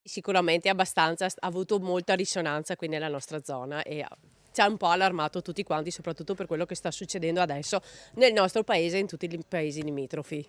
Sicuramente abbastanza, ha avuto molta risonanza qui nella nostra zona e ci ha un po' allarmato tutti quanti, soprattutto per quello che sta succedendo adesso nel nostro paese e in tutti i paesi limitrofi.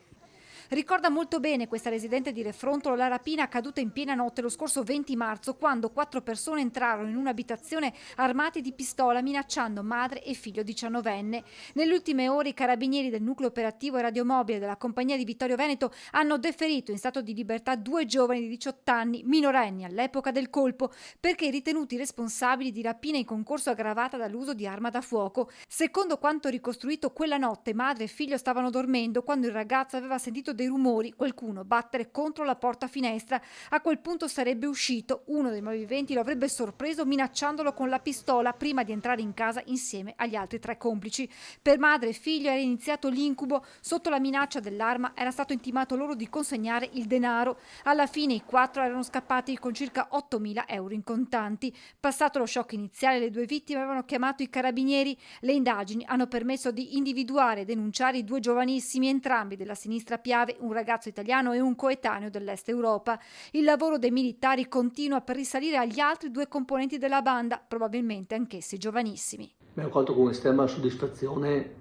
Ricorda molto bene questa residente di Refrontolo la rapina accaduta in piena notte lo scorso 20 marzo, quando 4 persone entrarono in un'abitazione armati di pistola minacciando madre e figlio 19enne. Nelle ultime ore i carabinieri del nucleo operativo e radiomobile della compagnia di Vittorio Veneto hanno deferito in stato di libertà 2 giovani di 18 anni, minorenni all'epoca del colpo, perché ritenuti responsabili di rapina in concorso aggravata dall'uso di arma da fuoco. Secondo quanto ricostruito quella notte, madre e figlio stavano dormendo quando il ragazzo aveva sentito dei rumori, qualcuno battere contro la porta finestra. A quel punto sarebbe uscito, uno dei malviventi lo avrebbe sorpreso minacciandolo con la pistola prima di entrare in casa insieme agli altri 3 complici. Per madre e figlio era iniziato l'incubo, sotto la minaccia dell'arma era stato intimato loro di consegnare il denaro. Alla fine i 4 erano scappati con circa 8.000 euro in contanti. Passato lo shock iniziale, le 2 vittime avevano chiamato i carabinieri. Le indagini hanno permesso di individuare e denunciare i 2 giovanissimi, entrambi della sinistra Piave, un ragazzo italiano e un coetaneo dell'Est Europa. Il lavoro dei militari continua per risalire agli altri 2 componenti della banda, probabilmente anch'essi giovanissimi. Abbiamo colto con estrema soddisfazione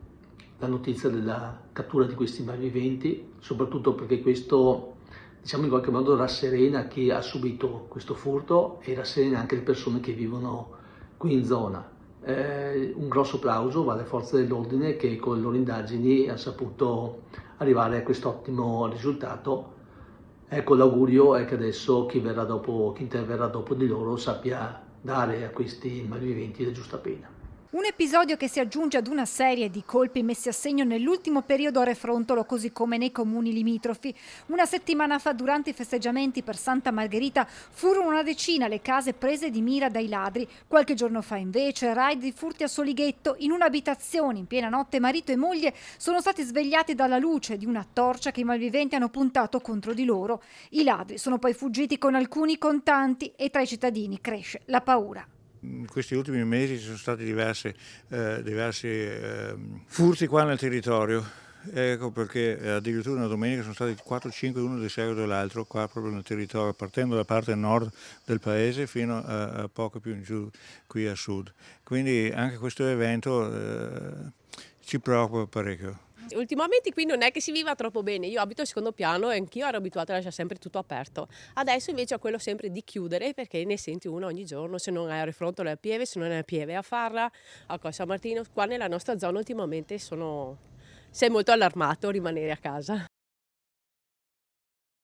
la notizia della cattura di questi malviventi, soprattutto perché questo, diciamo, in qualche modo rasserena chi ha subito questo furto e rasserena anche le persone che vivono qui in zona. Un grosso applauso va alle forze dell'ordine che con le loro indagini hanno saputo arrivare a quest'ottimo risultato. Ecco, l'augurio è che adesso chi interverrà dopo di loro sappia dare a questi malviventi la giusta pena. Un episodio che si aggiunge ad una serie di colpi messi a segno nell'ultimo periodo a Refrontolo, così come nei comuni limitrofi. Una settimana fa, durante i festeggiamenti per Santa Margherita, furono una decina le case prese di mira dai ladri. Qualche giorno fa, invece, raid di furti a Solighetto. In un'abitazione in piena notte marito e moglie sono stati svegliati dalla luce di una torcia che i malviventi hanno puntato contro di loro. I ladri sono poi fuggiti con alcuni contanti e tra i cittadini cresce la paura. In questi ultimi mesi ci sono stati diversi furti qua nel territorio, ecco perché addirittura una domenica sono stati 4-5 uno di seguito dell'altro qua proprio nel territorio, partendo da parte nord del paese fino a poco più in giù qui a sud. Quindi anche questo evento ci preoccupa parecchio. Ultimamente qui non è che si viva troppo bene, io abito al secondo piano e anch'io ero abituata a lasciare sempre tutto aperto. Adesso invece ho quello sempre di chiudere perché ne senti uno ogni giorno, se non è a Refronto è a Pieve, se non è a Pieve è a Farra, a Col San Martino. Qua nella nostra zona ultimamente sei molto allarmato a rimanere a casa.